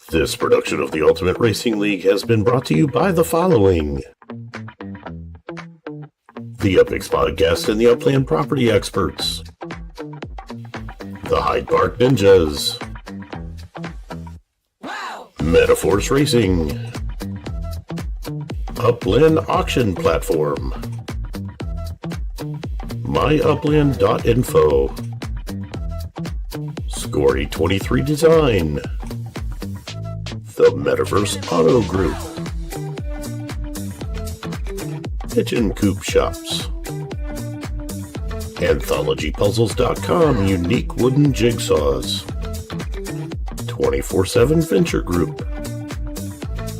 This production of the Ultimate Racing League has been brought to you by the following: the UPX Podcast and the Upland Property Experts, the Hyde Park Ninjas, Metaforce Racing, Upland Auction Platform, myupland.info, Scory 23 Design, the Metaverse Auto Group, Pigeon Coop Shops, AnthologyPuzzles.com Unique Wooden Jigsaws, 24/7 Venture Group,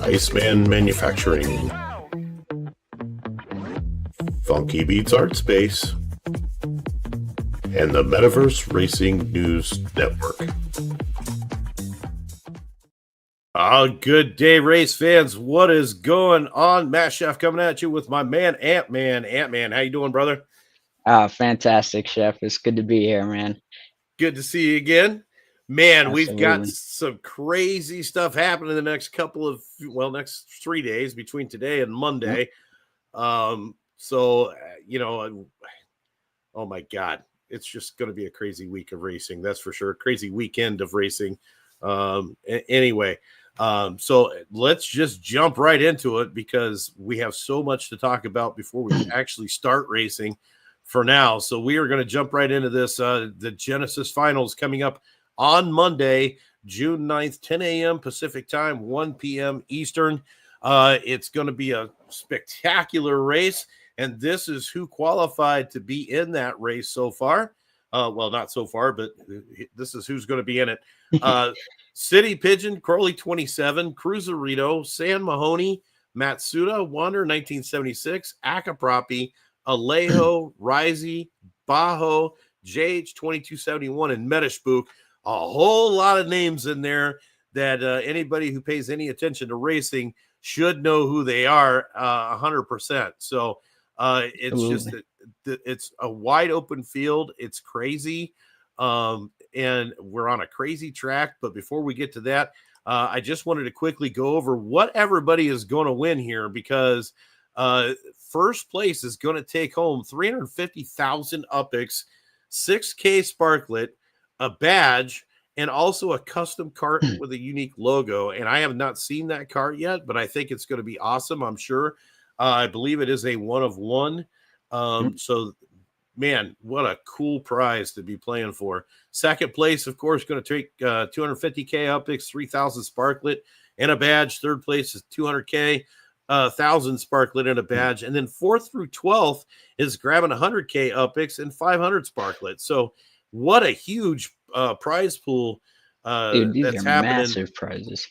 Iceman Manufacturing, Funky Beats Art Space, and the Metaverse Racing News Network. Good day, race fans. What is going on? Matt Chef coming at you with my man, Ant-Man. Ant-Man, how you doing, brother? Fantastic, Chef. It's good to be here, man. Good to see you again. Man, Absolutely. We've got some crazy stuff happening in the next next 3 days between today and Monday. Yep. Oh my God, it's just going to be a crazy week of racing. That's for sure. Crazy weekend of racing. Anyway, so let's just jump right into it because we have so much to talk about before we actually start racing for now. So we are going to jump right into this. The Genesis Finals coming up on Monday, June 9th, 10 a.m. Pacific time, 1 p.m. Eastern. It's going to be a spectacular race, and this is who qualified to be in that race so far. Well, not so far, but this is who's going to be in it. City Pigeon, Crowley 27, Cruiserito, San Mahoney, Matsuda, Wander 1976, Akapropi, Alejo, Risey, Bajo, JH 2271, and Metashpook. A whole lot of names in there that anybody who pays any attention to racing should know who they are 100%. So it's Absolutely. Just that it's a wide open field. It's crazy. And we're on a crazy track. But before we get to that, I just wanted to quickly go over what everybody is going to win here because first place is going to take home 350,000 UPX, 6K Sparklet, a badge, and also a custom cart with a unique logo. And I have not seen that cart yet, but I think it's going to be awesome, I'm sure. I believe it is a one of one. So, man, what a cool prize to be playing for. Second place, of course, going to take 250K UPX, 3,000 Sparklet, and a badge. Third place is 200K, 1,000 Sparklet, and a badge. And then 4th through 12th is grabbing 100K UPX and 500 Sparklet. So, what a huge prize pool Dude, these that's are happening. Massive prizes.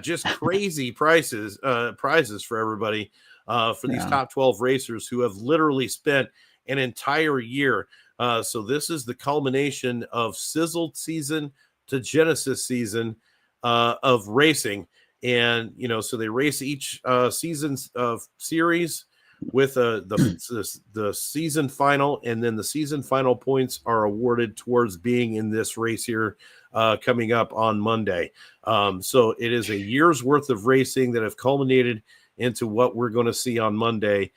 Just crazy prizes for everybody for these top 12 racers who have literally spent an entire year. So this is the culmination of Sizzled season to Genesis season of racing. And, so they race each season's series with the season final, and then the season final points are awarded towards being in this race here coming up on Monday. So it is a year's worth of racing that have culminated into what we're going to see on Monday,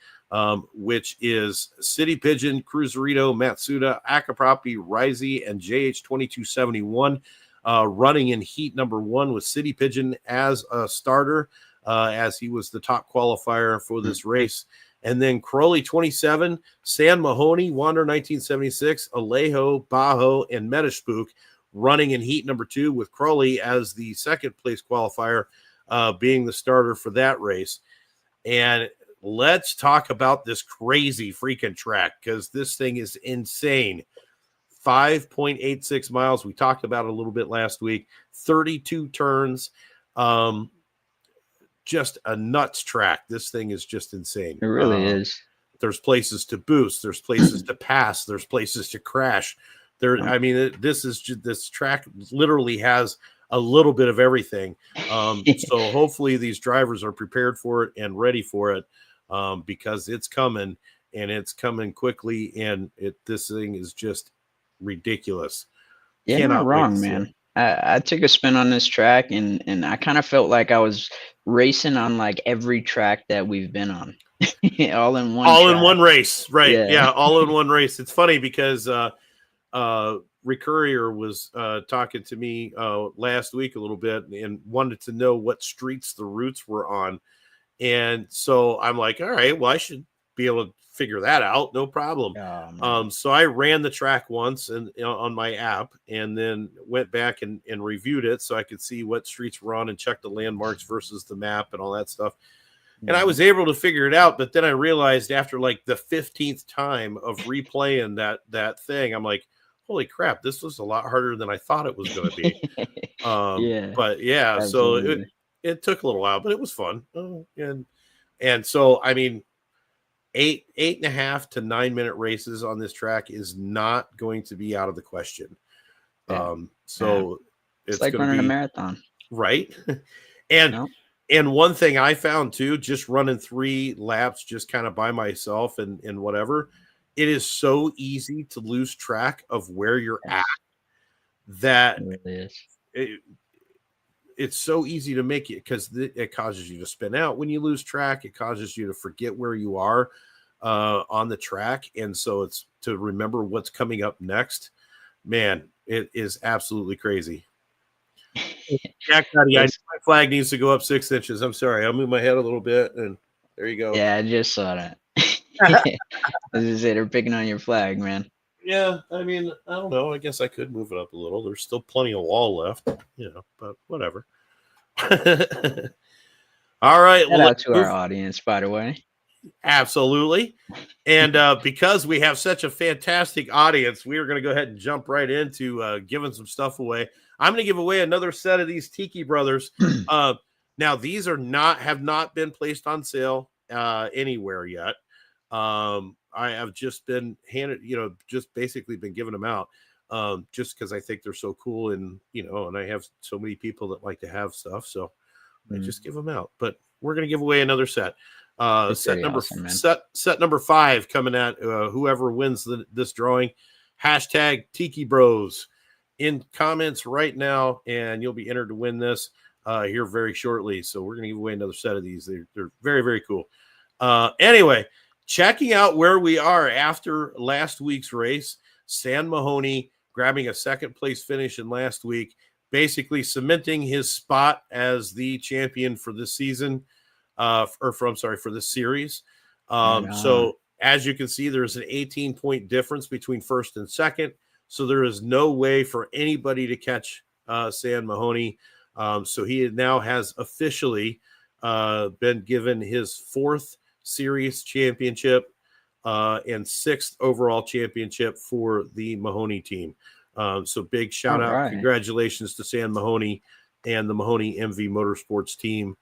which is City Pigeon, Cruiserito, Matsuda, Akapropi, Risey, and JH 2271 running in heat number 1 with City Pigeon as a starter, as he was the top qualifier for this race. And then Crowley 27, San Mahoney, Wander 1976, Alejo, Bajo, and Metashpook running in heat number 2 with Crowley as the second place qualifier, being the starter for that race. And let's talk about this crazy freaking track because this thing is insane. 5.86 miles. We talked about it a little bit last week. 32 turns. Just a nuts track. This thing is just insane. It really is. There's places to boost. There's places to pass. There's places to crash. This track literally has a little bit of everything. So hopefully these drivers are prepared for it and ready for it because it's coming and it's coming quickly. And this thing is just ridiculous. Yeah, you're not wrong, man. I took a spin on this track, and I kind of felt like I was racing on like every track that we've been on, all in one All in track. one race, right? Yeah. Yeah, all in one race. It's funny because Rick Courier was talking to me last week a little bit and wanted to know what streets the routes were on. And so I'm like, all right, well, I should be able to figure that out. No problem. Oh, man. So I ran the track once and on my app and then went back and reviewed it so I could see what streets were on and check the landmarks versus the map and all that stuff. And I was able to figure it out, but then I realized after like the 15th time of replaying that thing, I'm like, holy crap, this was a lot harder than I thought it was going to be. Yeah, But yeah, so absolutely. it took a little while, but it was fun. And so I mean, 8.5 to 9 minute races on this track is not going to be out of the question. Yeah. So It's it's like going to running a be marathon. right. and No? and one thing I found too, just running 3 laps just kind of by myself and whatever, it is so easy to lose track of where you're at that It really is. it's so easy to make it because it causes you to spin out when you lose track. It causes you to forget where you are on the track. And so it's to remember what's coming up next. Man, it is absolutely crazy. Jack, my flag needs to go up 6 inches. I'm sorry. I'll move my head a little bit, and there you go. Yeah, I just saw that. As I said, they're picking on your flag, man. Yeah, I mean, I don't know. I guess I could move it up a little. There's still plenty of wall left, but whatever. All right. Shout out to our audience, by the way. Absolutely. And because we have such a fantastic audience, we are going to go ahead and jump right into giving some stuff away. I'm going to give away another set of these Tiki Brothers. Now, these have not been placed on sale anywhere yet. I have just been just basically been giving them out just because I think they're so cool and I have so many people that like to have stuff. So I just give them out. But we're going to give away another set. Set number 5 coming at whoever wins this drawing. Hashtag Tiki Bros in comments right now, and you'll be entered to win this here very shortly. So we're going to give away another set of these. They're very, very cool. Anyway, checking out where we are after last week's race, Stan Mahoney grabbing a second place finish in last week, basically cementing his spot as the champion for this season. For the series. So as you can see, there's an 18-point difference between first and second. So there is no way for anybody to catch Stan Mahoney. So he now has officially been given his 4th series championship and 6th overall championship for the Mahoney team. So big shout out. Right. Congratulations to Stan Mahoney and the Mahoney MV Motorsports team.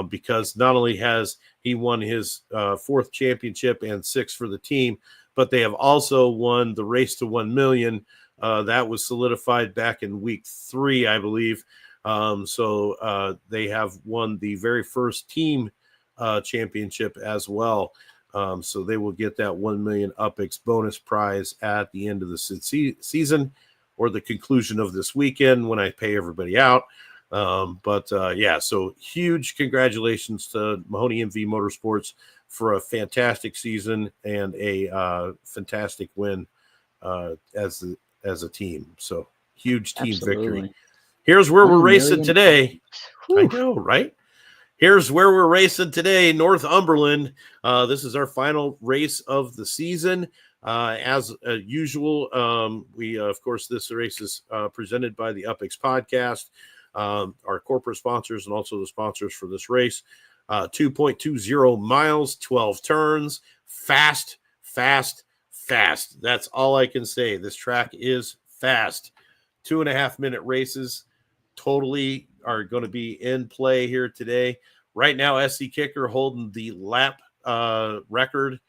Because not only has he won his 4th championship and 6th for the team, but they have also won the race to 1 million. That was solidified back in week 3, I believe. So they have won the very first team championship as well. So they will get that 1 million UPX bonus prize at the end of the season or the conclusion of this weekend when I pay everybody out. So huge congratulations to Mahoney MV Motorsports for a fantastic season and a fantastic win as a team. So huge team victory. Here's where we're racing today. I know, right? Here's where we're racing today, Northumberland. This is our final race of the season. As usual, we of course this race is presented by the UPX Podcast. Our corporate sponsors and also the sponsors for this race. 2.20 miles, 12 turns, fast. That's all I can say. This track is fast. 2.5 minute races totally are going to be in play here today. Right now, SC Kicker holding the lap record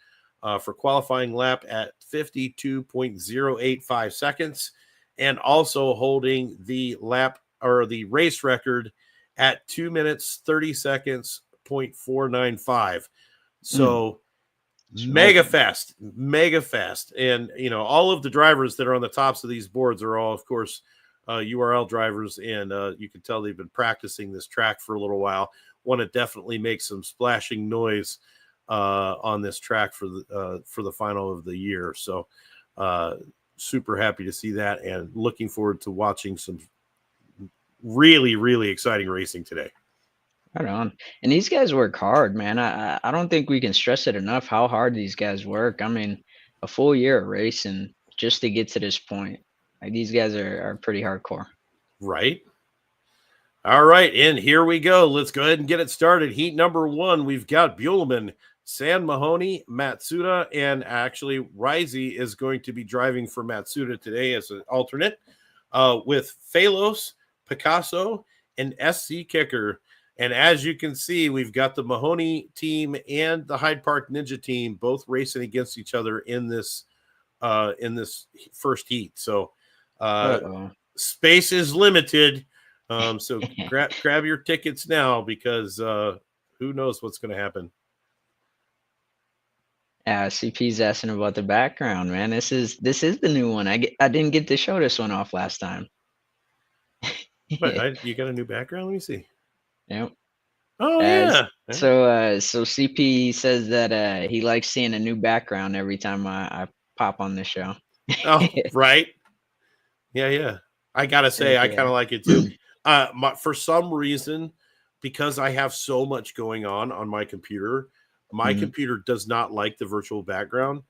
for qualifying lap at 52.085 seconds and also holding the lap or the race record at 2 minutes, 30 seconds, 0.495. So mega fast. And, all of the drivers that are on the tops of these boards are all, of course, URL drivers, and you can tell they've been practicing this track for a little while. Want to definitely make some splashing noise on this track for the final of the year. So super happy to see that, and looking forward to watching some really, really exciting racing today. Right on. And these guys work hard, man. I don't think we can stress it enough how hard these guys work. I mean, a full year of racing just to get to this point. Like, these guys are pretty hardcore. Right. All right, and here we go. Let's go ahead and get it started. Heat number 1, we've got Buellman, San Mahoney, Matsuda, and actually Risey is going to be driving for Matsuda today as an alternate, with Phalos, Picasso, and SC Kicker. And as you can see, we've got the Mahoney team and the Hyde Park Ninja team both racing against each other in this first heat. So space is limited. So grab your tickets now, because who knows what's going to happen. CP's asking about the background, man. This is the new one. I didn't get to show this one off last time. But you got a new background? Let me see. Yep. Oh yeah. So CP says that he likes seeing a new background every time I pop on the show. Oh, right. Yeah. I gotta say, I kind of like it too. For some reason, because I have so much going on my computer, my computer does not like the virtual background.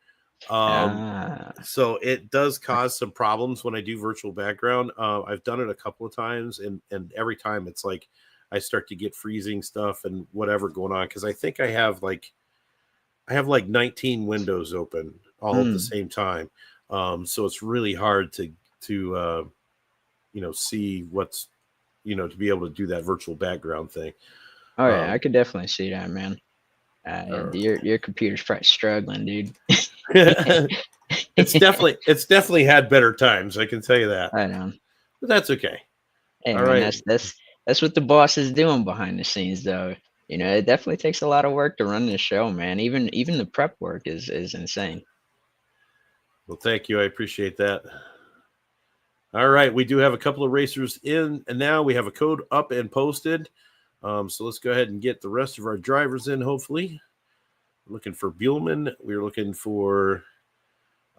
So it does cause some problems when I do virtual background. I've done it a couple of times, and every time it's like I start to get freezing stuff and whatever going on, because I think I have like 19 windows open all at the same time. So it's really hard to see what's, to be able to do that virtual background thing. Oh yeah, I could definitely see that, man. Your computer's probably struggling, dude. It's definitely had better times, I can tell you that. I know. But that's okay. Hey, all man, right. That's what the boss is doing behind the scenes, though. It definitely takes a lot of work to run this show, man. Even the prep work is insane. Well, thank you. I appreciate that. All right, we do have a couple of racers in, and now we have a code up and posted. So let's go ahead and get the rest of our drivers in, hopefully. We're looking for Buellman. We're looking for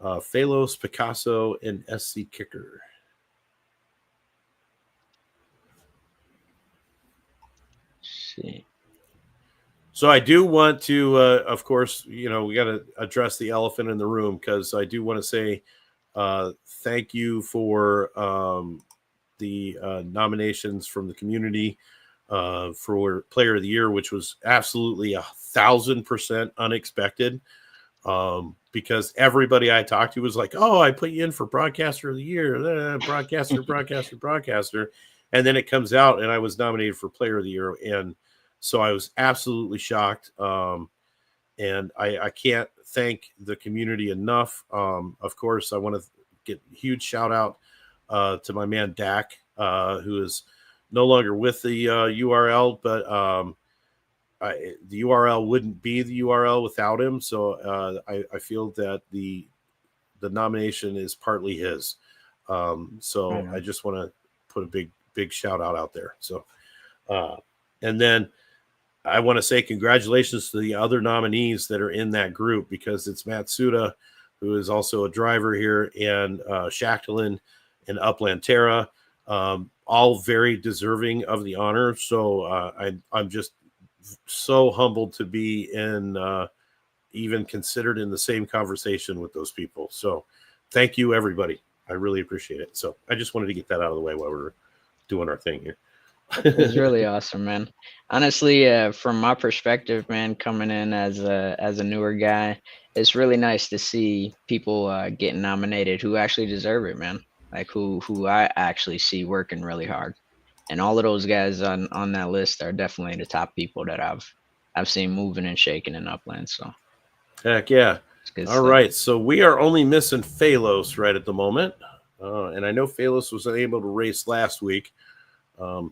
Phalos, Picasso, and SC Kicker. Let's see. So I do want to, of course, we got to address the elephant in the room, because I do want to say thank you for the nominations from the community for Player of the Year, which was absolutely 1,000% unexpected, because everybody I talked to was like, "Oh, I put you in for Broadcaster of the Year, broadcaster," and then it comes out and I was nominated for Player of the Year, and so I was absolutely shocked. And I can't thank the community enough. Of course, I want to get a huge shout out to my man Dak, who is no longer with the URL, but the URL wouldn't be the URL without him. So I feel that the nomination is partly his. So I just want to put a big shout out there. So, and then I want to say congratulations to the other nominees that are in that group, because it's Matsuda, who is also a driver here, and Shacklin and Upland Terra, all very deserving of the honor. So I'm just so humbled to be even considered in the same conversation with those people. So thank you, everybody. I really appreciate it. So I just wanted to get that out of the way while we're doing our thing here. It's really awesome, man. Honestly, from my perspective, man, coming in as a newer guy, it's really nice to see people getting nominated who actually deserve it, man. Like who I actually see working really hard, and all of those guys on that list are definitely the top people that I've seen moving and shaking in Upland. So, heck yeah! All right, so we are only missing Phalos right at the moment, and I know Phalos was unable to race last week.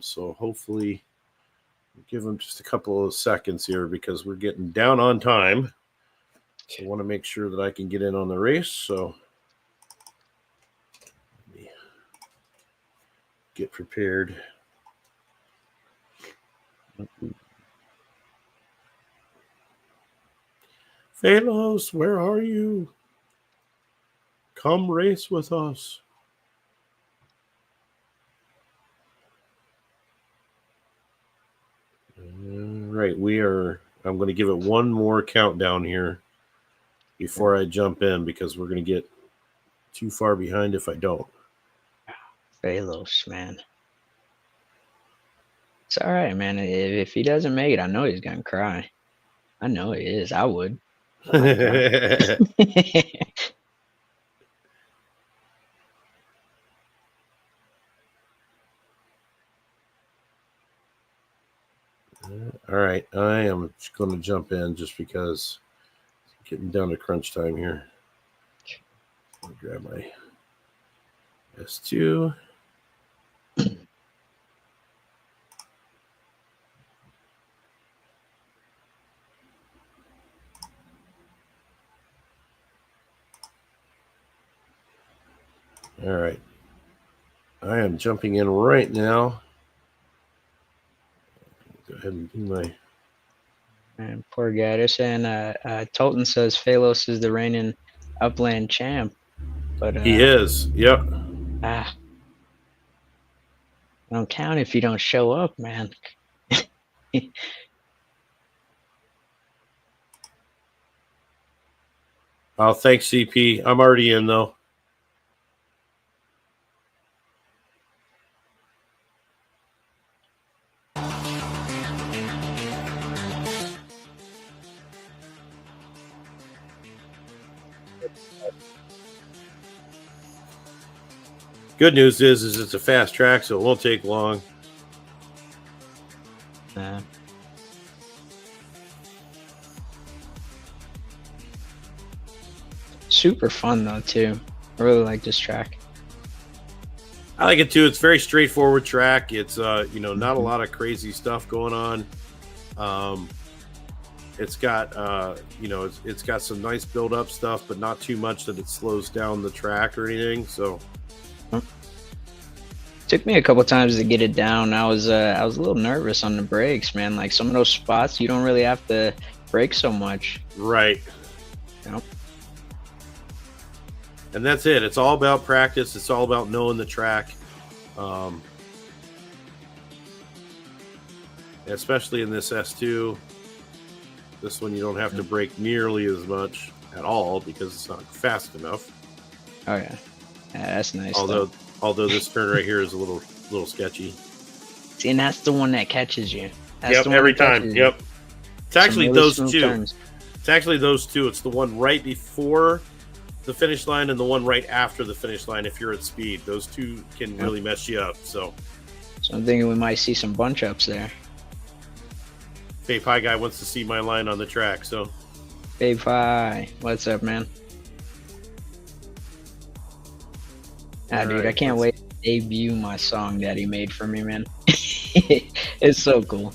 So hopefully give them just a couple of seconds here, because we're getting down on time. So I want to make sure that I can get in on the race. So get prepared. Phalos, where are you? Come race with us. All right, I'm going to give it one more countdown here before I jump in because we're going to get too far behind if I don't. Phalos, man. It's all right, man. If he doesn't make it, I know he's going to cry. I know he is. I would. All right, I am going to jump in just because it's getting down to crunch time here. I'll grab my S2. All right, I am jumping in right now. Go ahead and do my. Man, poor guy. They're saying Tolton says Phalos is the reigning upland champ, but He is. Yep. Don't count if you don't show up, man. Oh, thanks, CP. I'm already in though. Good news is it's a fast track, so it won't take long. Super fun though too. I really like this track. I like it too. It's very straightforward track. It's not a lot of crazy stuff going on. It's got it's got some nice build up stuff, but not too much that it slows down the track or anything. So took me a couple times to get it down. I was a little nervous on the brakes, man. Like some of those spots, you don't really have to brake so much. Right. Yep. And that's it. It's all about practice. It's all about knowing the track. Especially in this S2. This one you don't have to brake nearly as much at all because it's not fast enough. Oh yeah, that's nice. Although this turn right here is a little sketchy. See, and that's the one that catches you. That's every time. Yep. It's actually those two. Turns. It's actually those two. It's the one right before the finish line and the one right after the finish line. If you're at speed, those two can really mess you up. So I'm thinking we might see some bunch ups there. Babe Pie Guy wants to see my line on the track. So Babe Pie, what's up, man? Dude, I can't wait to debut my song that he made for me, man. It's so cool.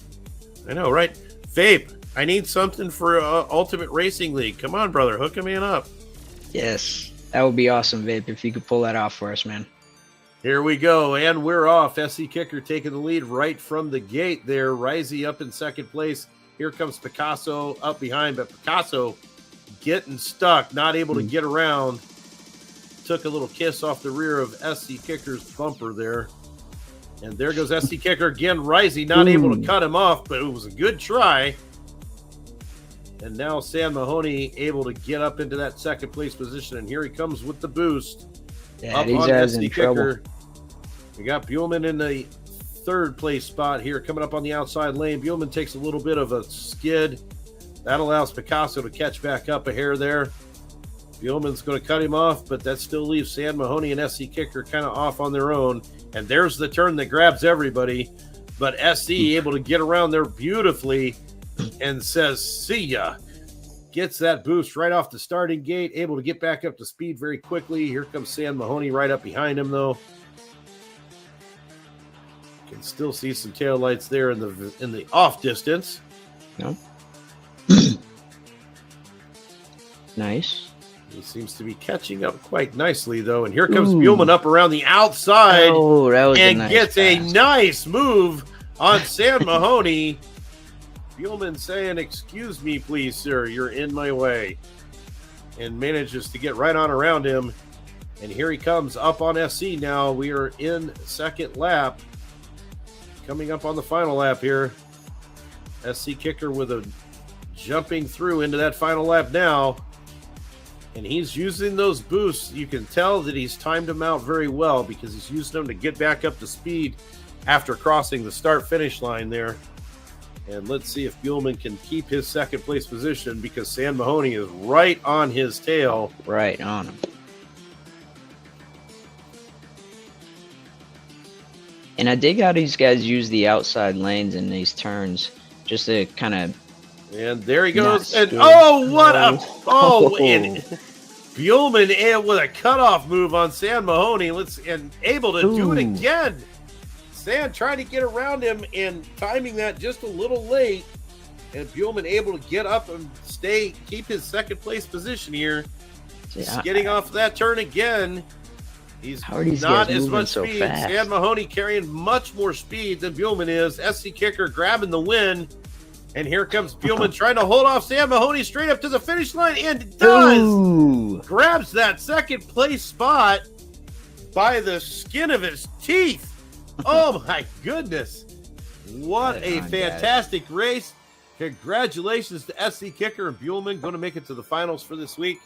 I know, right? Vape, I need something for Ultimate Racing League. Come on, brother, hook a man up. Yes, that would be awesome, Vape, if you could pull that off for us, man. Here we go, and we're off. SC Kicker taking the lead right from the gate there. Risey up in second place. Here comes Picasso up behind, but Picasso getting stuck, not able to get around. Took a little kiss off the rear of SC Kicker's bumper there. And there goes SC Kicker again. Risey not able to cut him off, but it was a good try. And now Sam Mahoney able to get up into that second place position. And here he comes with the boost. Yeah, up on SC Kicker. We got Buellman in the third place spot here, coming up on the outside lane. Buellman takes a little bit of a skid. That allows Picasso to catch back up a hair there. Buellman's going to cut him off, but that still leaves Sam Mahoney and SC Kicker kind of off on their own. And there's the turn that grabs everybody. But SC able to get around there beautifully and says, see ya. Gets that boost right off the starting gate, able to get back up to speed very quickly. Here comes Sam Mahoney right up behind him, though. Can still see some taillights there in the off distance. No. Nice. He seems to be catching up quite nicely, though. And here comes Buhlmann up around the outside and nice gets pass. a nice move on Sam Mahoney. Buhlmann saying, "Excuse me, please, sir. You're in my way." And manages to get right on around him. And here he comes up on SC now. We are in second lap. Coming up on the final lap here. SC Kicker with a jumping through into that final lap now. And he's using those boosts. You can tell that he's timed them out very well because he's used them to get back up to speed after crossing the start-finish line there. And let's see if Buhlmann can keep his second place position because Sam Mahoney is right on his tail. Right on him. And I dig how these guys use the outside lanes in these turns just to kind of. And there he goes. And and Buhlmann with a cutoff move on Sam Mahoney. And able to do it again. Sam trying to get around him and timing that just a little late. And Buhlmann able to get up and keep his second place position here. Just getting off that turn again. He's not as much speed. Sam Mahoney carrying much more speed than Buhlmann is. SC Kicker grabbing the win. And here comes Buhlmann trying to hold off Sam Mahoney straight up to the finish line. And does! Grabs that second place spot by the skin of his teeth. Oh my goodness. What a fantastic race. Congratulations to SC Kicker and Buhlmann. Going to make it to the finals for this week.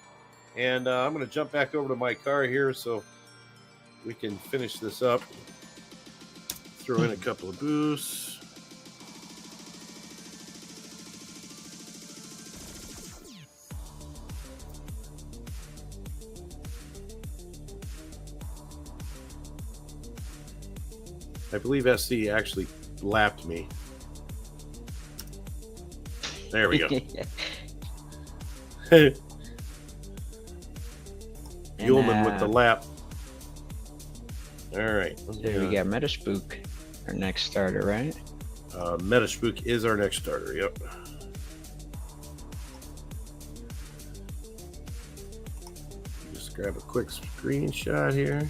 And I'm going to jump back over to my car here so we can finish this up. Throw in a couple of boosts. I believe SC actually lapped me. There we go. Buhlmann with the lap. All right. There we got Metaspook, our next starter, right? Metaspook is our next starter, yep. Just grab a quick screenshot here.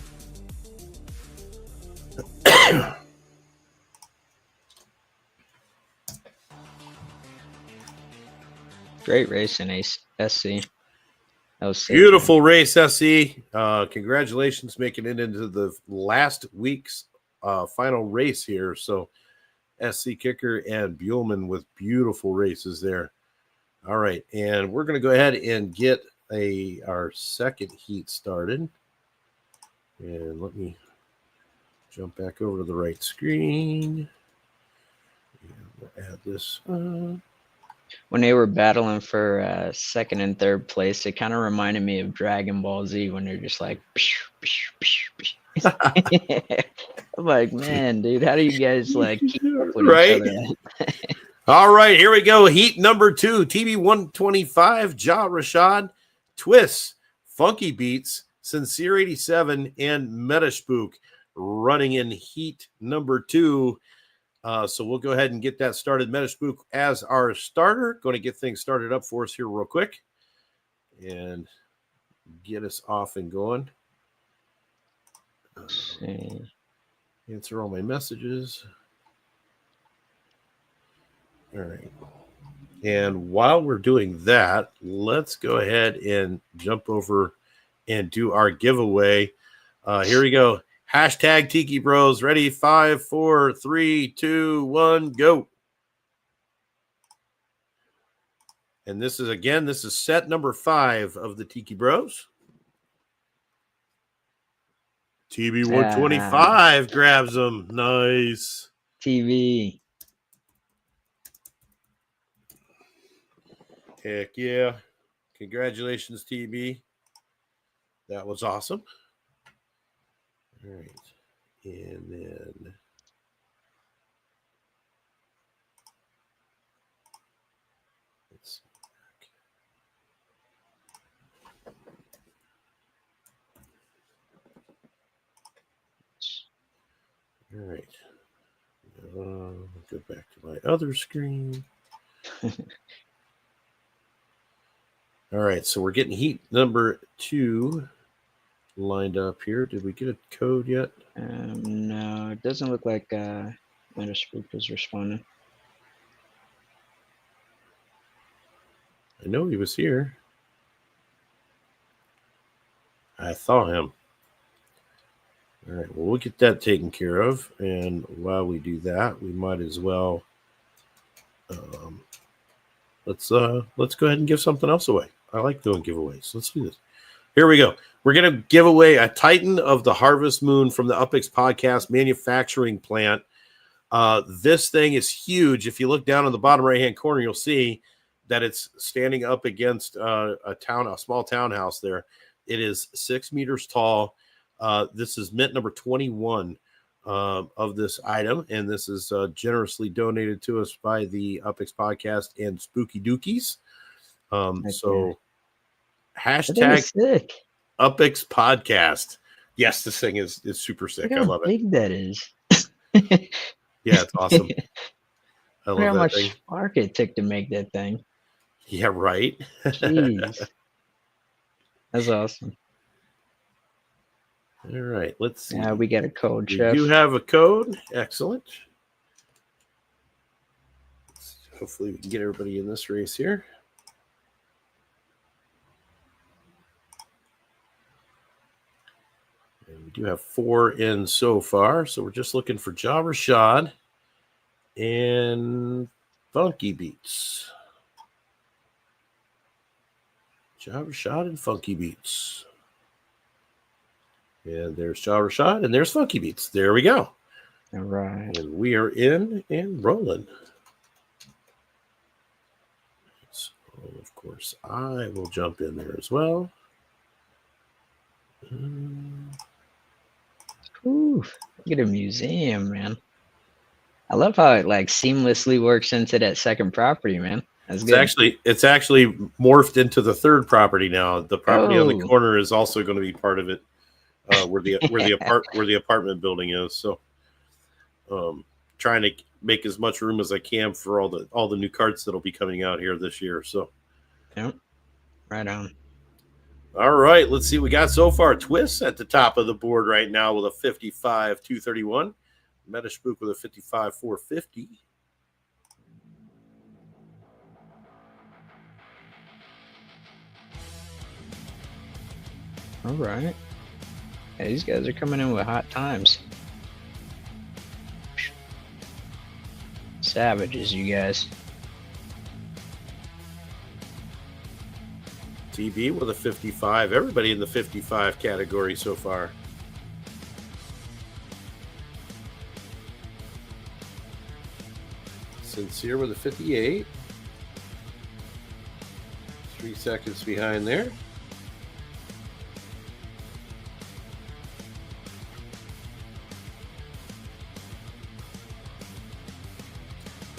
Great race in SC. That was beautiful race, SC. Congratulations making it into the last week's final race here. So SC Kicker and Buhlmann with beautiful races there. All right, and we're going to go ahead and get our second heat started. And let me jump back over to the right screen. And we'll add this. When they were battling for second and third place, it kind of reminded me of Dragon Ball Z when they're just like, I'm like, man, dude, how do you guys like keep up with each other? All right, here we go. Heat number 2, TB 125, Ja Rashad, Twists, Funky Beats, Sincere 87, and Metaspook running in heat number 2. So we'll go ahead and get that started. Metaspook as our starter. Going to get things started up for us here real quick and get us off and going. Answer all my messages. All right. And while we're doing that, let's go ahead and jump over and do our giveaway. Here we go. Hashtag Tiki Bros. Ready? 5, 4, 3, 2, 1, go. And this is set number 5 of the Tiki Bros. TB 125 grabs them. Nice. TV. Heck yeah. Congratulations, TB. That was awesome. All right. And then let's see. All right. Go back to my other screen. All right, so we're getting heat number 2 lined up here. Did we get a code yet? No, it doesn't look like Metaspook is responding. I know he was here. I saw him. All right, well, we'll get that taken care of. And while we do that, we might as well let's go ahead and give something else away. I like doing giveaways. Let's do this. Here we go. We're going to give away a Titan of the Harvest Moon from the UPX Podcast manufacturing plant. This thing is huge. If you look down on the bottom right-hand corner, you'll see that it's standing up against a small townhouse there. It is 6 meters tall. This is mint number 21 of this item, and this is generously donated to us by the UPX Podcast and Spooky Dookies. So hashtag UPX Podcast. Yes, this thing is super sick. I love it. How big that is. Yeah, it's awesome. I love how that much thing. spark it took to make that thing. Yeah, right. Jeez. That's awesome. All right, let's see. Yeah, we got a code, We Chef. do have a code. Excellent. Hopefully we can get everybody in this race here. And we do have 4 in so far, so we're just looking for Ja Rashad and Funky Beats. Ja Rashad and Funky Beats. And there's Ja Rashad and there's Funky Beats. There we go. All right. And we are in and rolling. So, of course, I will jump in there as well. Ooh, look at a museum, man. I love how it like seamlessly works into that second property, man. That's good. It's actually morphed into the third property now. The property on the Oh. corner is also going to be part of it, where the apartment building is. So, trying to make as much room as I can for all the new carts that'll be coming out here this year. So, Yep. Right on. all right, let's see what we got so far. Twist at the top of the board right now with a 55-231. Metaspook with a 55-450. All right. Yeah, these guys are coming in with hot times. Savages, you guys. TB with a 55. Everybody in the 55 category so far. Sincere with a 58. 3 seconds behind there.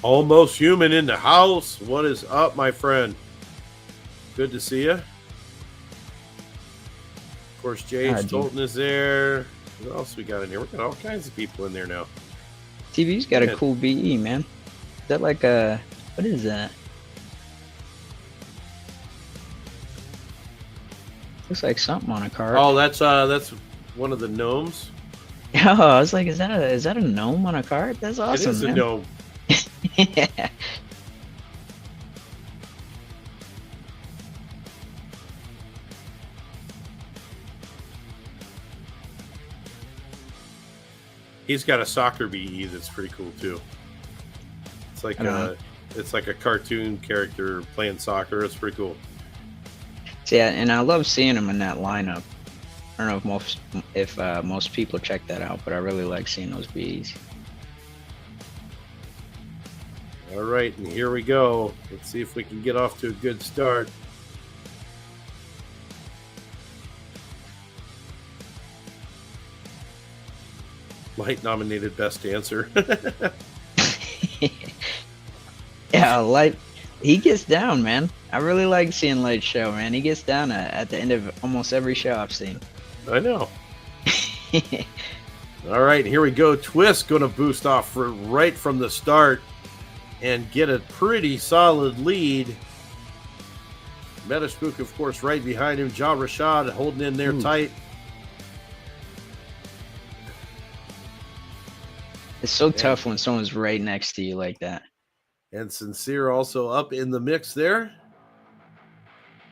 Almost Human in the house. What is up, my friend? Good to see you. Of course, J.H. Stolten is there. What else we got in here? We got all kinds of people in there now. TV's got a cool BE, man. Is that like a... What is that? Looks like something on a cart. Oh, that's one of the gnomes. Oh, I was like, is that a gnome on a cart? That's awesome, It is man. a gnome. Yeah. He's got a soccer BE that's pretty cool too. It's like a cartoon character playing soccer. It's pretty cool. So yeah, and I love seeing him in that lineup. I don't know if most people check that out, but I really like seeing those BEs. All right, and here we go. Let's see if we can get off to a good start. Light nominated Best Dancer. Yeah, Light, he gets down, man. I really like seeing Light show, man. He gets down at the end of almost every show I've seen. I know. All right, here we go. Twist going to boost off right from the start and get a pretty solid lead. Metaspook, of course, right behind him. Ja Rashad holding in there tight. It's so tough when someone's right next to you like that. And Sincere also up in the mix there.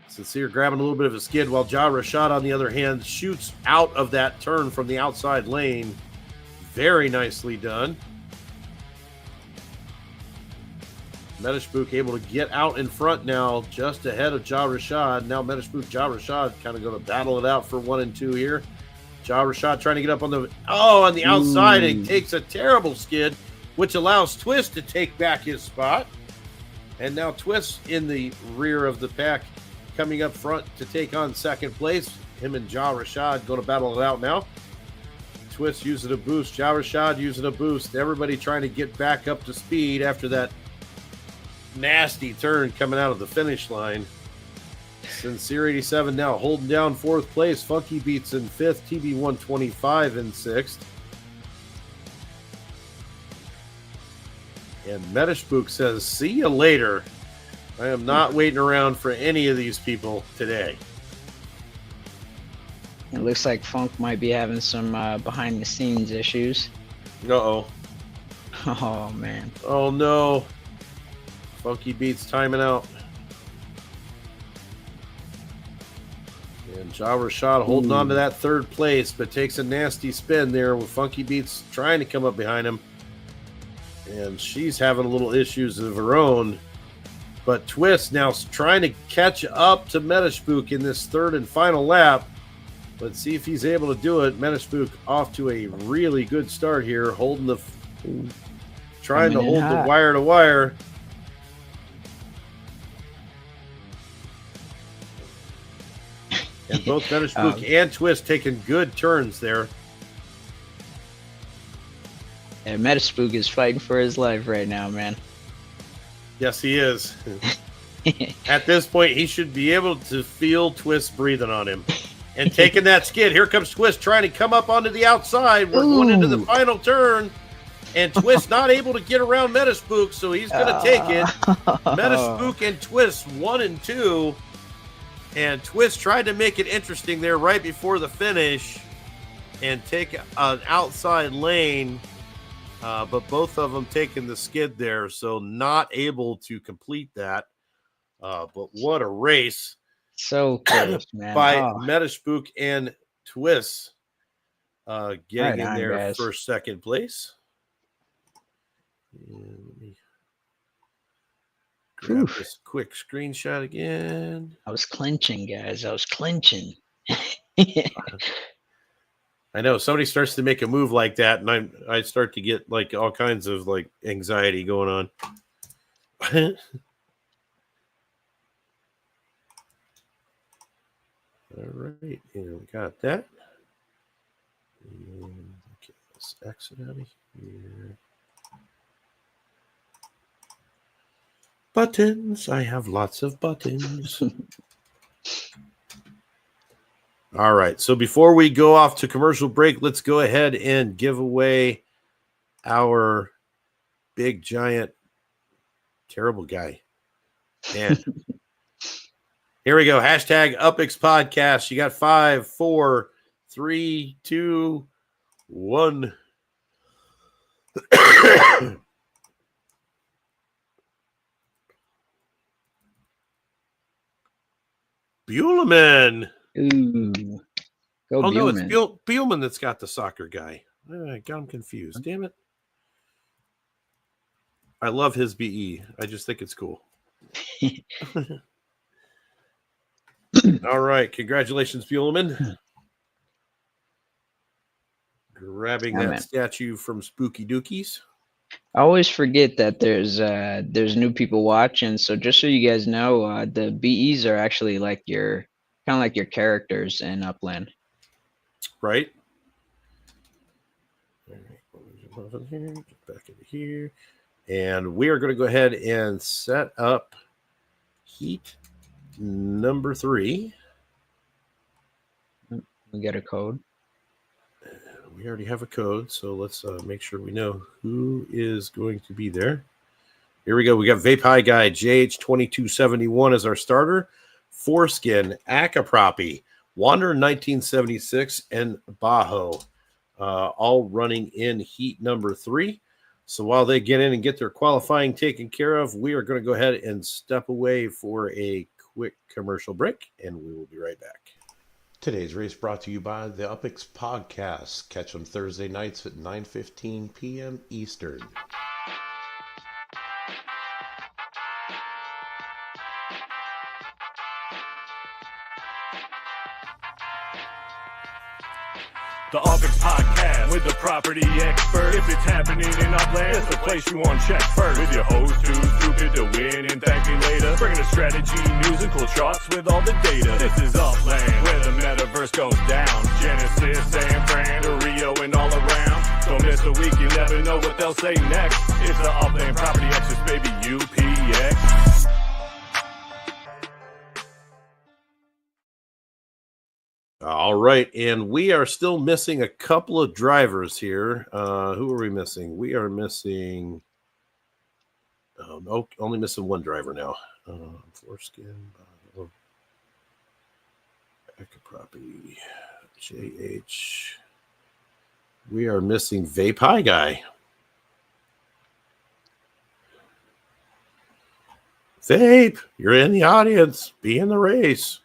Sincere grabbing a little bit of a skid, while Ja Rashad, on the other hand, shoots out of that turn from the outside lane. Very nicely done. Metaspook able to get out in front now, just ahead of Ja Rashad. Now Metaspook, Ja Rashad kind of going to battle it out for 1 and 2 here. Ja Rashad trying to get up on the outside, and he takes a terrible skid, which allows Twist to take back his spot. And now Twist in the rear of the pack, coming up front to take on second place. Him and Ja Rashad going to battle it out now. Twist using a boost. Ja Rashad using a boost. Everybody trying to get back up to speed after that nasty turn coming out of the finish line. Sincere 87 now holding down 4th place. Funky Beats in 5th. TB 125 in 6th. And Metaspook says, see you later. I am not waiting around for any of these people today. It looks like Funk might be having some behind-the-scenes issues. Uh-oh. Oh, man. Oh, no. Funky Beats timing out. And Ja Rashad holding on to that 3rd place, but takes a nasty spin there with Funky Beats trying to come up behind him. And she's having a little issues of her own. But Twist now trying to catch up to Metaspook in this 3rd and final lap. Let's see if he's able to do it. Metaspook off to a really good start here, holding the, trying to hold the wire to wire. And both Metaspook and Twist taking good turns there. And Metaspook is fighting for his life right now, man. Yes, he is. At this point, he should be able to feel Twist breathing on him. And taking that skid. Here comes Twist trying to come up onto the outside. We're going into the final turn. And Twist not able to get around Metaspook, so he's going to take it. Metaspook and Twist 1 and 2. And Twist tried to make it interesting there right before the finish and take an outside lane. But both of them taking the skid there, so not able to complete that. But what a race. So close, man. By Metaspook and Twist getting in there guys. for 2nd place. And let me grab this quick screenshot again. I was clinching, guys. I was clinching. I know somebody starts to make a move like that, and I start to get like all kinds of like anxiety going on. All right, and we got that. And let's exit out of here. Buttons. I have lots of buttons. All right. So before we go off to commercial break, let's go ahead and give away our big, giant, terrible guy. Man. Here we go. Hashtag UPX Podcast. You got 5, 4, 3, 2, 1. Buellman. Ooh. Go Oh, Buellman. no, it's Buellman that's got the soccer guy. I got him confused. Damn it. I love his BE. I just think it's cool. All right. Congratulations, Buellman. Grabbing that statue from Spooky Dookies. I always forget that there's new people watching. So just so you guys know, the BEs are actually like your kind of like your characters in Upland. Right. All right. Get back into here. And we are going to go ahead and set up heat number 3. We got a code. We already have a code, so let's make sure we know who is going to be there. Here we go. We got Vape High Guy JH2271 as our starter. Foreskin, Akapropi, Wander 1976, and Bajo, all running in heat number 3. So while they get in and get their qualifying taken care of, we are going to go ahead and step away for a quick commercial break, and we will be right back. Today's race brought to you by the UPX Podcast. Catch them Thursday nights at 9:15 p.m. Eastern. The UPX Podcast with the property expert. If it's happening in Upland, it's the place you want to check first. With your host who's stupid to win and thank me later. Bringing the strategy, news, and cool charts with all the data. This is Upland, where the metaverse goes down. Genesis, San Fran, to Rio, and all around. Don't miss a week, you never know what they'll say next. It's the Upland property experts, baby, UPX. All right, and we are still missing a couple of drivers here. Who are we missing? We are missing only missing one driver now. Foreskin, Akapropi, JH. We are missing Vape High Guy. Vape, you're in the audience. Be in the race.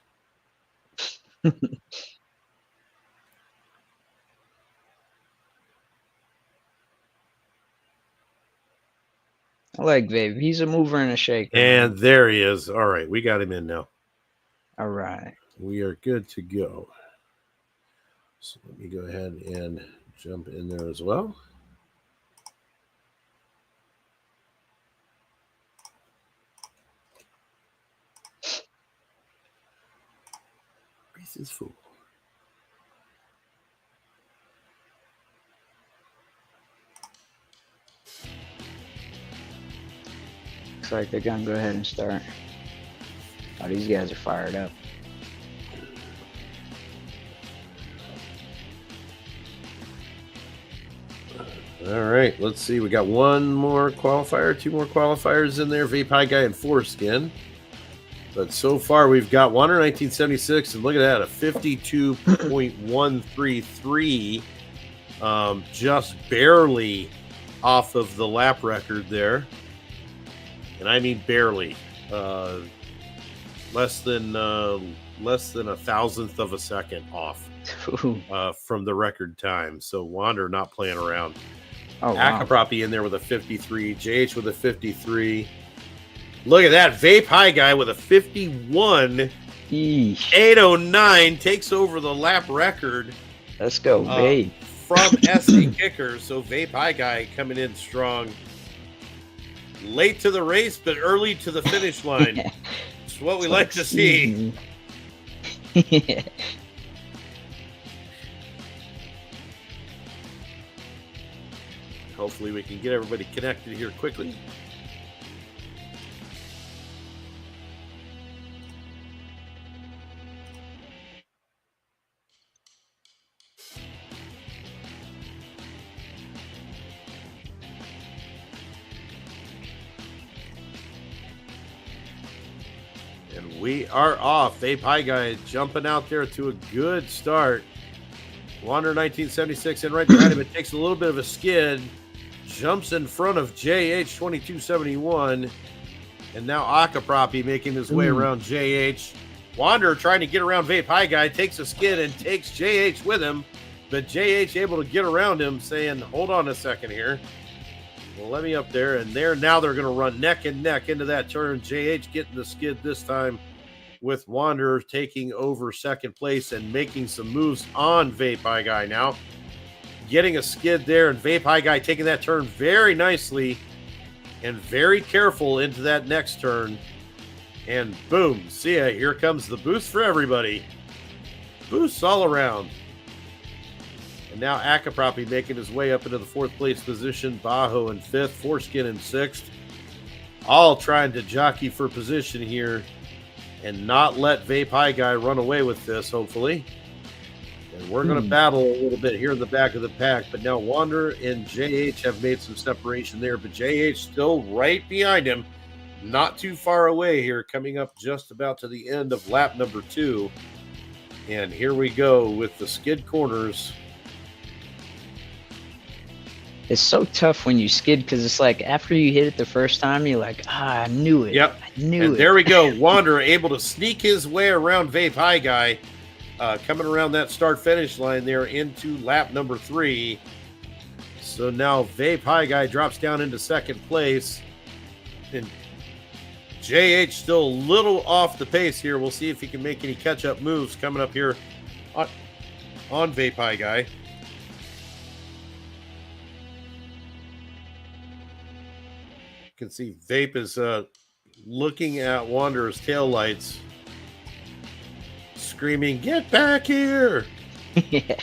I like Vape. He's a mover and a shaker. And there he is. All right, we got him in now. All right. We are good to go. So let me go ahead and jump in there as well. Race is full. Looks like they're gonna go ahead and start. Oh, these guys are fired up. All right, let's see. We got one more qualifier, two more qualifiers in there. Vape High Guy and Foreskin. But so far, we've got Wander 1976, and look at that, a 52.133, just barely off of the lap record there. And I mean barely, less than a thousandth of a second off from the record time. So Wander not playing around. Oh, wow. Akapropi in there with a 53, JH with a 53. Look at that, Vape High Guy with a 51. Eesh. 809 takes over the lap record. Let's go, Vape. From SC Kicker. So Vape High Guy coming in strong. Late to the race, but early to the finish line. It's what we like to see. Hopefully we can get everybody connected here quickly. And we are off. Vape High Guy jumping out there to a good start. Wander 1976 in right behind him. It takes a little bit of a skid. Jumps in front of JH 2271. And now Akapropi making his way around JH. Wander trying to get around Vape High Guy. Takes a skid and takes JH with him. But JH able to get around him saying, hold on a second here. Well, let me up there. And now they're going to run neck and neck into that turn. JH getting the skid this time with Wander taking over second place and making some moves on Vape High Guy now. Getting a skid there, and Vape High Guy taking that turn very nicely and very careful into that next turn. And boom, see ya. Here comes the boost for everybody. Boosts all around. And now Akapropi making his way up into the fourth place position. Bajo in fifth, Foreskin in sixth. All trying to jockey for position here and not let Vape High Guy run away with this, hopefully. And we're going to battle a little bit here in the back of the pack. But now Wander and JH have made some separation there. But JH still right behind him. not too far away here, coming up just about to the end of lap number 2. And here we go with the skid corners. It's so tough when you skid because it's like after you hit it the first time, you're like, I knew it. Yep. I knew And it. there we go. Wander able to sneak his way around Vape High Guy, coming around that start-finish line there into lap number 3. So now Vape High Guy drops down into second place. And JH still a little off the pace here. We'll see if he can make any catch-up moves coming up here on Vape High Guy. You can see Vape is looking at Wanderer's taillights, screaming, "Get back here!" Yeah.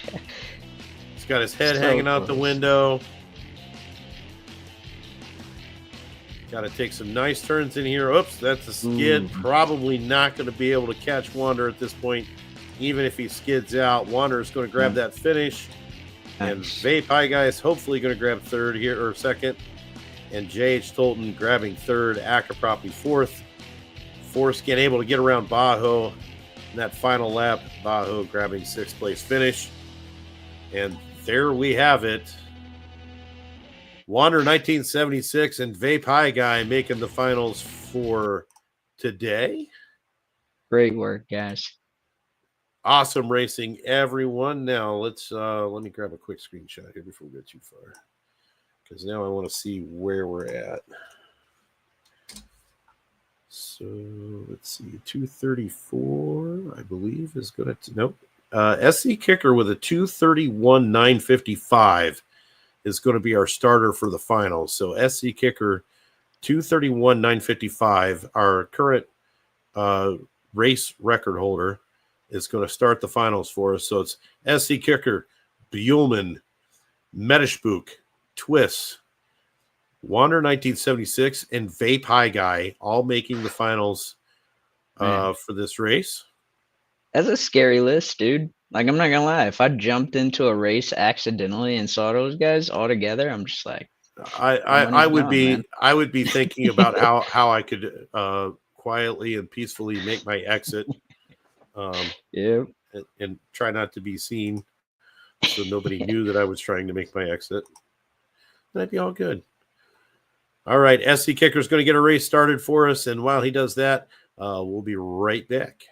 He's got his head So hanging out the close. window. Got to take some nice turns in here. Oops, that's a skid. Ooh. Probably not going to be able to catch Wander at this point. Even if he skids out, Wander is going to grab that finish. And Nice. Vape High Guy is hopefully going to grab third here, or second. And JH Tolton grabbing third. Acker probably fourth. Foreskin able to get around Bajo in that final lap. Bajo grabbing sixth place finish. And there we have it. Wander 1976 and Vape High Guy making the finals for today. Great work, guys. Awesome racing, everyone. Now let's let me grab a quick screenshot here before we go too far, because now I want to see where we're at. So let's see, 234, I believe, is going to nope. SC Kicker with a 231.955 is going to be our starter for the finals. So SC Kicker 231.955, our current race record holder, is going to start the finals for us. So it's SC Kicker, Buellman, Metishbook, Twist, Wander 1976, and Vape High Guy all making the finals for this race. That's a scary list, dude. Like, I'm not gonna lie. If I jumped into a race accidentally and saw those guys all together, I'm just like, I would gone, be man. I would be thinking about how I could quietly and peacefully make my exit, yeah. and try not to be seen, so nobody knew that I was trying to make my exit. That'd be all good. All right, SC Kicker is going to get a race started for us, and while he does that, we'll be right back.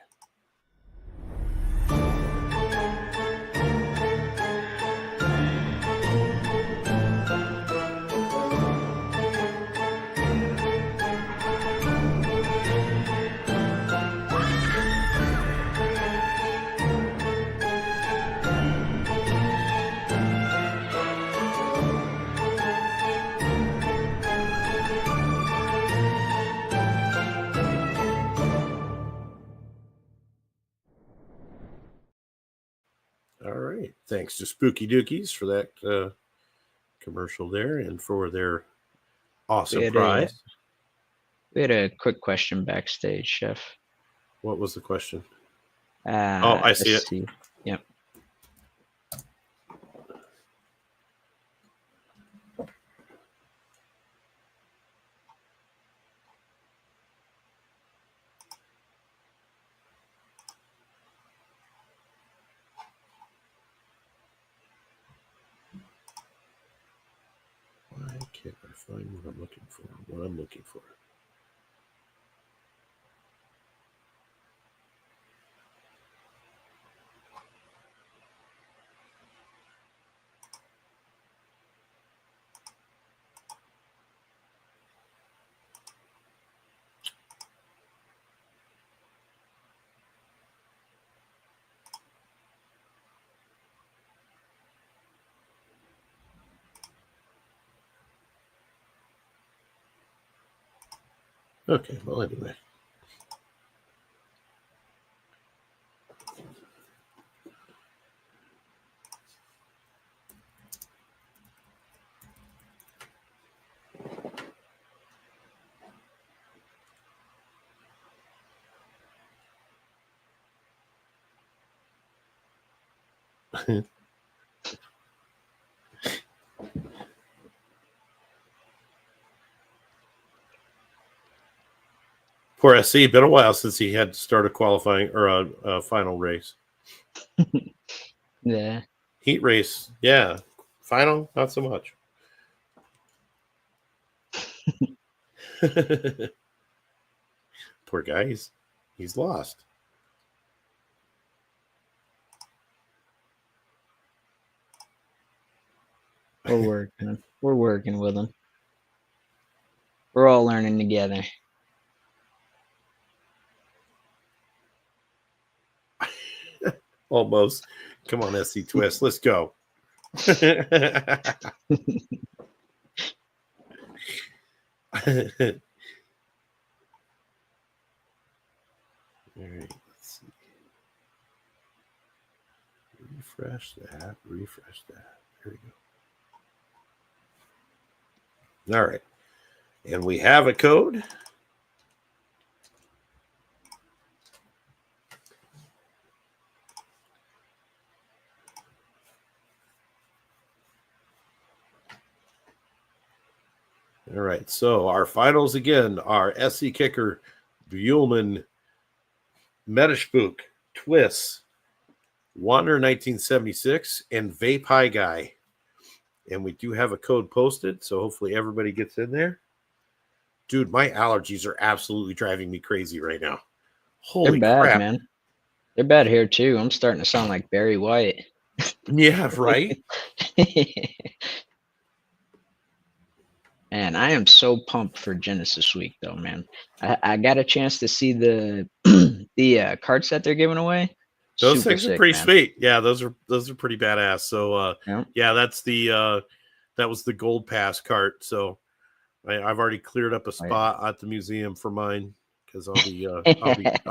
All right. Thanks to Spooky Dookies for that commercial there and for their awesome prize. We had a quick question backstage, Chef. What was the question? I see let's it. see. Yep. Why can't I find what I'm looking for? What I'm looking for. Okay, well, anyway. Poor SC. Been a while since he had to start a qualifying or a final race. Yeah. Heat race, yeah. Final, not so much. Poor guy, he's lost. We're working with him. We're all learning together. Almost. Come on, SC Twist. Let's go. All right, let's see. Refresh that. There we go. All right. And we have a code. All right, so our finals again are SC Kicker, Buellman, Metashpook, Twist, Wander 1976, and Vape High Guy. And we do have a code posted, so hopefully everybody gets in there. Dude, my allergies are absolutely driving me crazy right now. Holy They're bad, crap. man. They're bad here too. I'm starting to sound like Barry White. Yeah, right? Man, I am so pumped for Genesis Week, though, man. I got a chance to see the carts that they're giving away. Those Super things are sick, pretty man. sweet. Yeah, those are pretty badass. So Yeah. that's the that was the gold pass cart. So I've already cleared up a spot at the museum for mine because I'll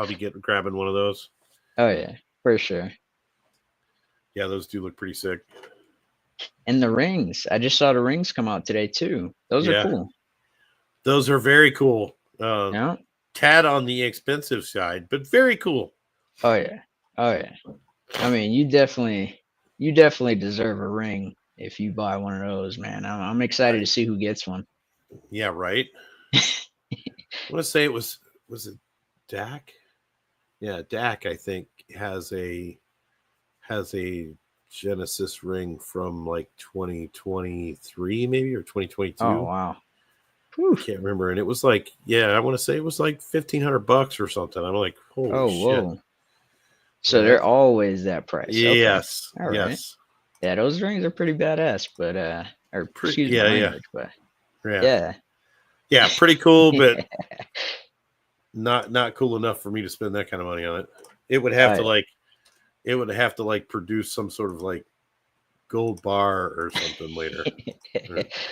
be grabbing one of those. Oh yeah, for sure. Yeah, those do look pretty sick. And the rings. I just saw the rings come out today too. Those Yeah. are cool. Those are very cool. Yeah. Tad on the expensive side, but very cool. Oh yeah. Oh yeah. I mean, you definitely deserve a ring if you buy one of those, man. I'm excited to see who gets one. Yeah, right. I want to say it was it Dak? Yeah, Dak, I think, has a Genesis ring from like 2023 maybe or 2022. Oh wow. Can't remember. And it was like, yeah, I want to say it was like $1,500 or something. I'm like, holy shit. Whoa. So they're always that price. Okay. Yes. All right. Yes. Yeah, those rings are pretty badass, but or excuse me, yeah. language, but Yeah. yeah. Pretty cool, but not cool enough for me to spend that kind of money on it. It would have to like produce some sort of like gold bar or something later.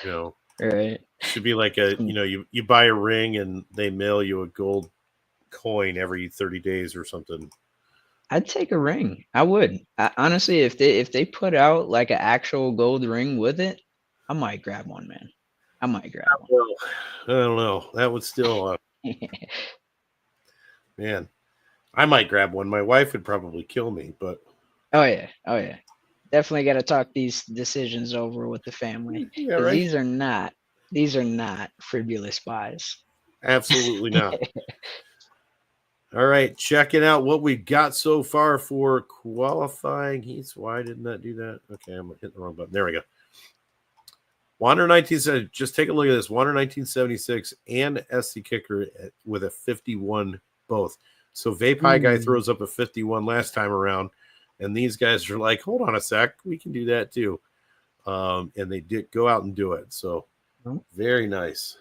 Or, Right. should be like you buy a ring and they mail you a gold coin every 30 days or something. I'd take a ring. I would. Honestly, if they put out like an actual gold ring with it, I might grab one, man. I might grab one. Well, I don't know. That would still man. I might grab one. My wife would probably kill me, but Oh yeah. Definitely got to talk these decisions over with the family. yeah, 'Cause right. These are not frivolous buys. Absolutely not. All right, checking out what we've got so far for qualifying heats. Why didn't that do that? Okay, I'm hitting the wrong button. There we go. Wander 1970. Just take a look at this. Wander 1976 and SC Kicker with a 51 both. So Vape High Guy throws up a 51 last time around, and these guys are like, hold on a sec, we can do that too. And they did go out and do it. So very nice.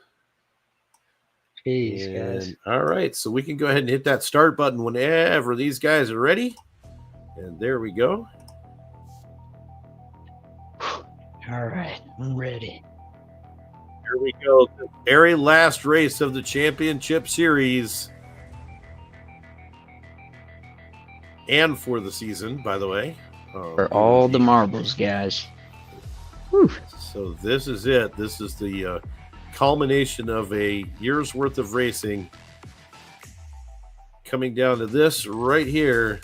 Jeez, guys. All right, so we can go ahead and hit that start button whenever these guys are ready. And there we go. All right, I'm ready. Here we go. The very last race of the championship series. And for the season, by the way. For all the marbles, guys. Whew. So this is it. This is the culmination of a year's worth of racing. Coming down to this right here.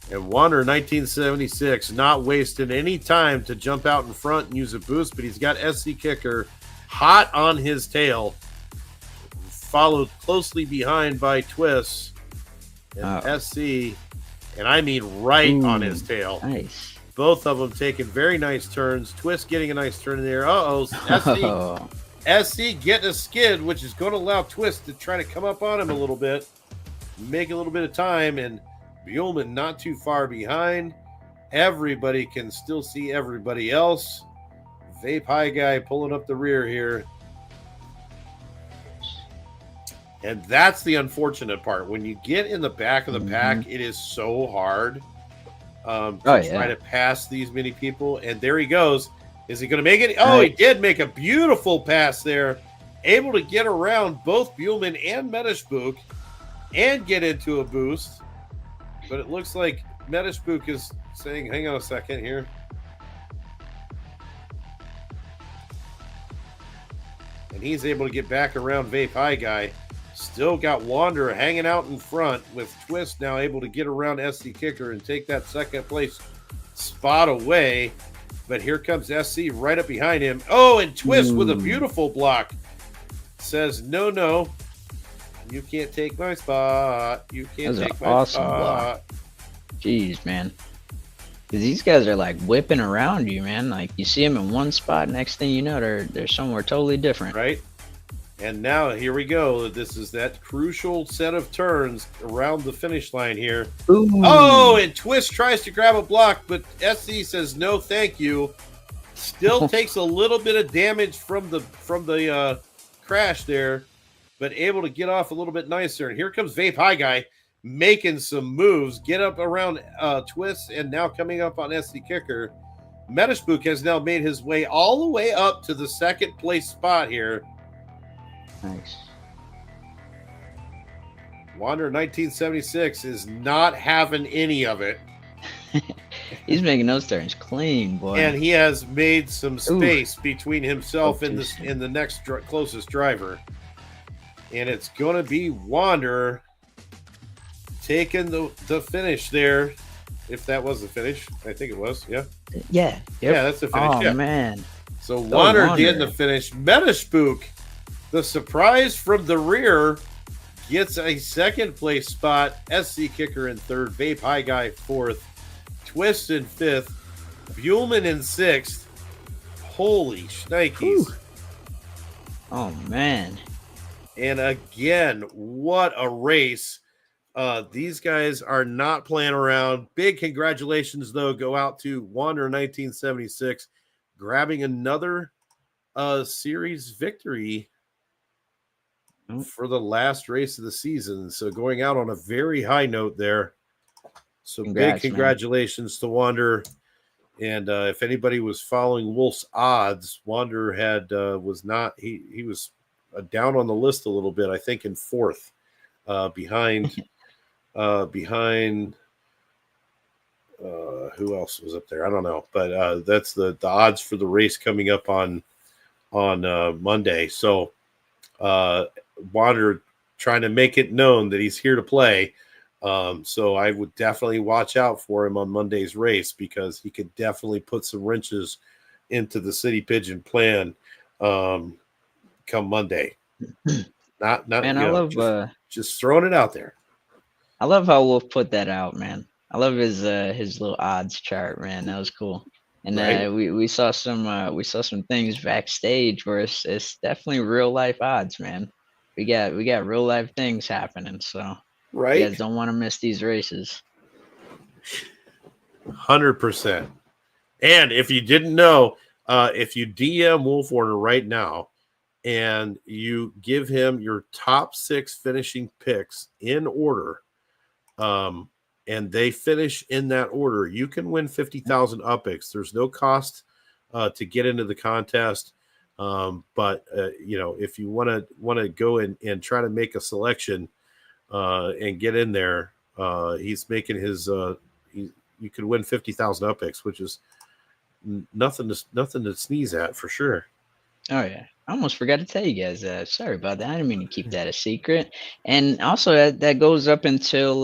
And Wander 1976 not wasting any time to jump out in front and use a boost, but he's got SC Kicker hot on his tail. followed closely behind by Twist and SC, and I mean right on his tail. Nice. Both of them taking very nice turns. Twist getting a nice turn in there. SC getting a skid, which is going to allow Twist to try to come up on him a little bit, make a little bit of time, and Buellman not too far behind. Everybody can still see everybody else. Vape High Guy pulling up the rear here. And that's the unfortunate part. When you get in the back of the pack, it is so hard to try to pass these many people. And there he goes. Is he going to make it? Oh, he did make a beautiful pass there. Able to get around both Buellman and Medishbook and get into a boost. But it looks like Medishbook is saying, hang on a second here. And he's able to get back around Vape High Guy. Still got Wanderer hanging out in front with Twist now able to get around SC Kicker and take that second place spot away. But here comes SC right up behind him. Oh, and Twist with a beautiful block. Says, no. You can't take my spot. You can't take my awesome spot. Block. Jeez, man. Because these guys are like whipping around you, man. Like you see them in one spot, next thing you know, they're somewhere totally different. Right. And now here we go. This is that crucial set of turns around the finish line here. Ooh. Oh, and Twist tries to grab a block, but SC says no, thank you. Still takes a little bit of damage from the crash there, but able to get off a little bit nicer. And here comes Vape High Guy making some moves, get up around Twist, and now coming up on SC Kicker. Medishbook has now made his way all the way up to the second place spot here. Nice. Wander 1976 is not having any of it. He's making those turns clean, boy. And he has made some space between himself and the next closest driver. And it's going to be Wander taking the finish there. If that was the finish, I think it was. Yeah. Yeah. Yep. Yeah, that's the finish. Oh, man. So Wander getting the finish. Medishbook, the surprise from the rear, gets a second place spot. SC Kicker in third. Vape High Guy fourth. Twist in fifth. Buellman in sixth. Holy shnikes. Oh, man. And again, what a race. These guys are not playing around. Big congratulations, though, go out to Wander 1976, grabbing another series victory for the last race of the season. So going out on a very high note there. So big congratulations to Wander. And if anybody was following Wolf's odds, Wander was not. He was down on the list a little bit. I think in fourth, behind who else was up there? I don't know, but that's the odds for the race coming up on Monday. So Wander trying to make it known that he's here to play. So I would definitely watch out for him on Monday's race because he could definitely put some wrenches into the City Pigeon plan come Monday. Not man, I love just throwing it out there. I love how Wolf put that out, man. I love his little odds chart, man. That was cool. And we saw some things backstage where it's definitely real life odds, man. We got real life things happening, so you guys don't want to miss these races. 100%. And if you didn't know, if you DM Wolf Warner right now and you give him your top 6 finishing picks in order, and they finish in that order, you can win 50,000 UPX. There's no cost to get into the contest. But if you want to go and try to make a selection and get in there, he's making his you could win 50,000 UPX, which is nothing to sneeze at for sure. Oh yeah, I almost forgot to tell you guys. Sorry about that. I didn't mean to keep that a secret. And also that goes up until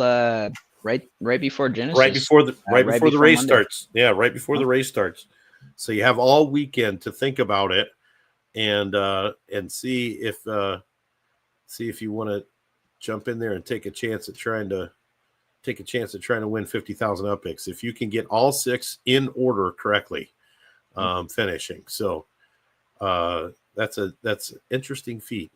right before Genesis. Right before the race starts. Yeah, right before the race starts. So you have all weekend to think about it and see if see if you want to jump in there and take a chance at trying to win 50,000 UPX. If you can get all 6 in order correctly, finishing. So that's an interesting feat.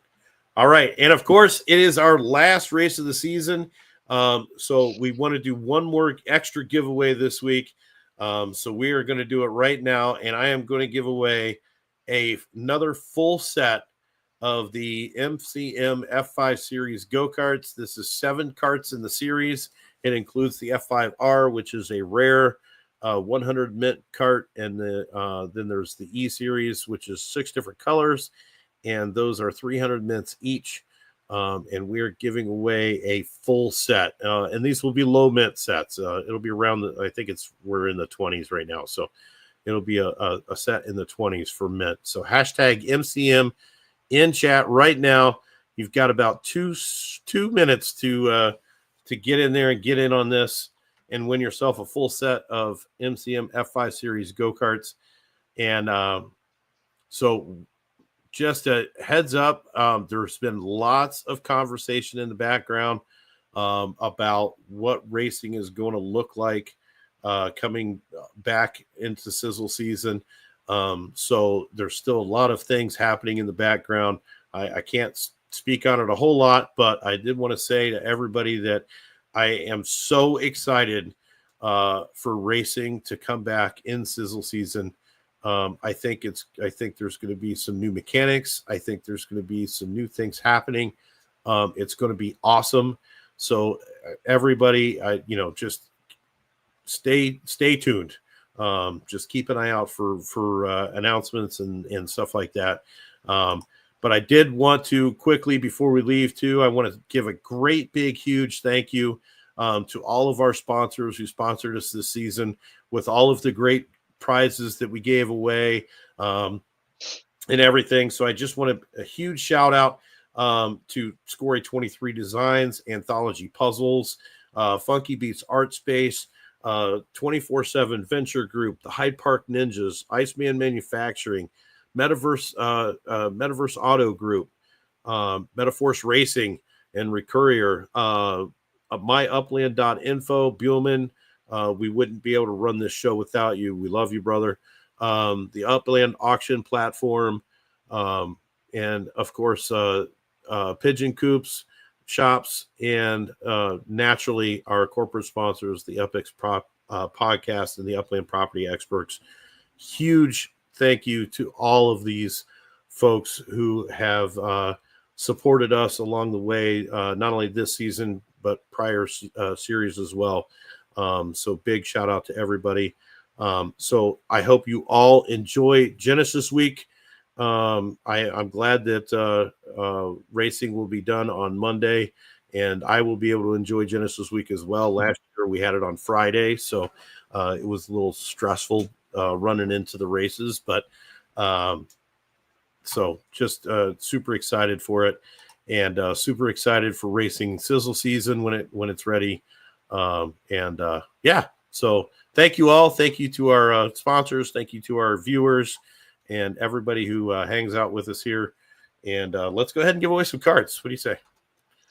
All right. And of course, it is our last race of the season. So we want to do one more extra giveaway this week. So we are going to do it right now. And I am going to give away another full set of the MCM F5 Series go-karts. This is 7 karts in the series. It includes the F5R, which is a rare 100 mint kart. And then there's the E Series, which is 6 different colors. And those are 300 mints each. And we're giving away a full set. And these will be low mint sets. It'll be around, we're in the 20s right now. So it'll be a set in the 20s for mint. So hashtag MCM in chat right now. You've got about two minutes to get in there and get in on this and win yourself a full set of MCM F5 Series go-karts. And so just a heads up, there's been lots of conversation in the background about what racing is going to look like coming back into sizzle season. So there's still a lot of things happening in the background. I can't speak on it a whole lot, but I did want to say to everybody that I am so excited for racing to come back in sizzle season. I think there's going to be some new mechanics. I think there's going to be some new things happening. It's going to be awesome. So everybody, just stay tuned. Just keep an eye out for announcements and stuff like that. But I did want to quickly, before we leave too, I want to give a great, big, huge thank you to all of our sponsors who sponsored us this season with all of the great prizes that we gave away and everything. So I just want a huge shout out to Score 23 Designs, Anthology Puzzles, Funky Beats Art Space, 24/7 Venture Group, the Hyde Park Ninjas, Iceman Manufacturing, Metaverse Auto Group, Metaforce Racing and Recurrier, myupland.info, Buellman. We wouldn't be able to run this show without you. We love you, brother. The Upland Auction Platform, and of course, Pigeon Coops Shops, and naturally our corporate sponsors, the UPX Podcast and the Upland Property Experts. Huge thank you to all of these folks who have supported us along the way, not only this season, but prior series as well. So big shout out to everybody. So I hope you all enjoy Genesis Week. I'm glad that racing will be done on Monday, and I will be able to enjoy Genesis Week as well. Last year we had it on Friday, so it was a little stressful running into the races, but so just super excited for it, and super excited for racing sizzle season when it's ready. So thank you all. Thank you to our sponsors. Thank you to our viewers and everybody who hangs out with us here. And let's go ahead and give away some cards. What do you say?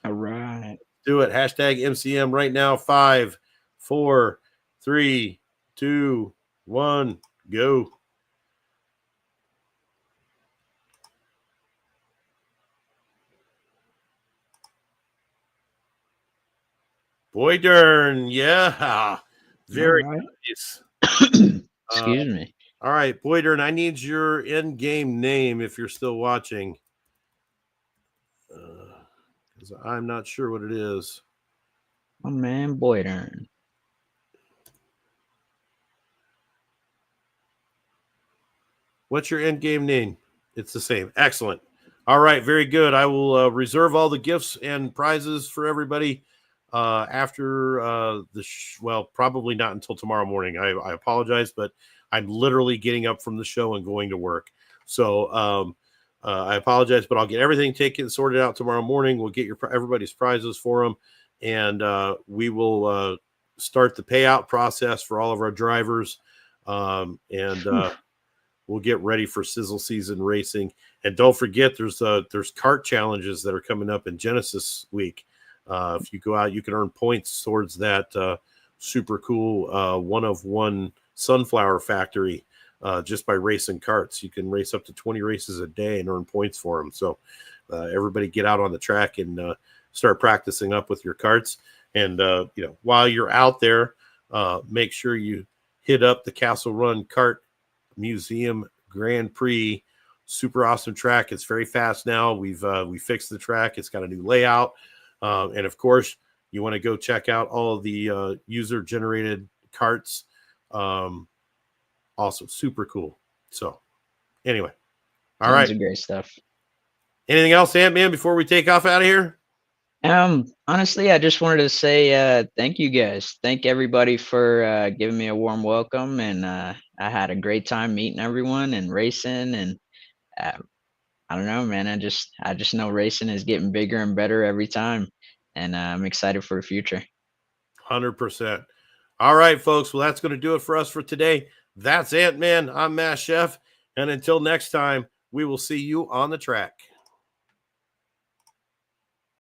All right. Do it. Hashtag MCM right now. 5, 4, 3, 2, 1, go. Boy, darn. Yeah. Very nice. Excuse me. All right, Boydern, I need your in-game name if you're still watching. Because I'm not sure what it is. My man, Boydern. What's your in-game name? It's the same. Excellent. All right, very good. I will reserve all the gifts and prizes for everybody after probably not until tomorrow morning. I apologize, but I'm literally getting up from the show and going to work. So I apologize, but I'll get everything sorted out tomorrow morning. We'll get everybody's prizes for them, and we will start the payout process for all of our drivers. We'll we'll get ready for sizzle season racing. And don't forget, there's kart challenges that are coming up in Genesis week. If you go out, you can earn points towards that super cool 1-of-1 sunflower factory just by racing karts. You can race up to 20 races a day and earn points for them. So everybody get out on the track and start practicing up with your karts. And while you're out there, make sure you hit up the Castle Run Kart Museum Grand Prix. Super awesome track. It's very fast now. We fixed the track. It's got a new layout. And of course, you want to go check out all of the user generated karts. Also super cool. So anyway, all right. Tons of great stuff. Anything else, Ant-Man, before we take off out of here? Honestly, I just wanted to say thank you guys. Thank everybody for giving me a warm welcome, and I had a great time meeting everyone and racing. And I don't know, man. I just know racing is getting bigger and better every time, and I'm excited for the future. 100%. All right, folks. Well, that's going to do it for us for today. That's Ant-Man. I'm Matt Chef, and until next time, we will see you on the track.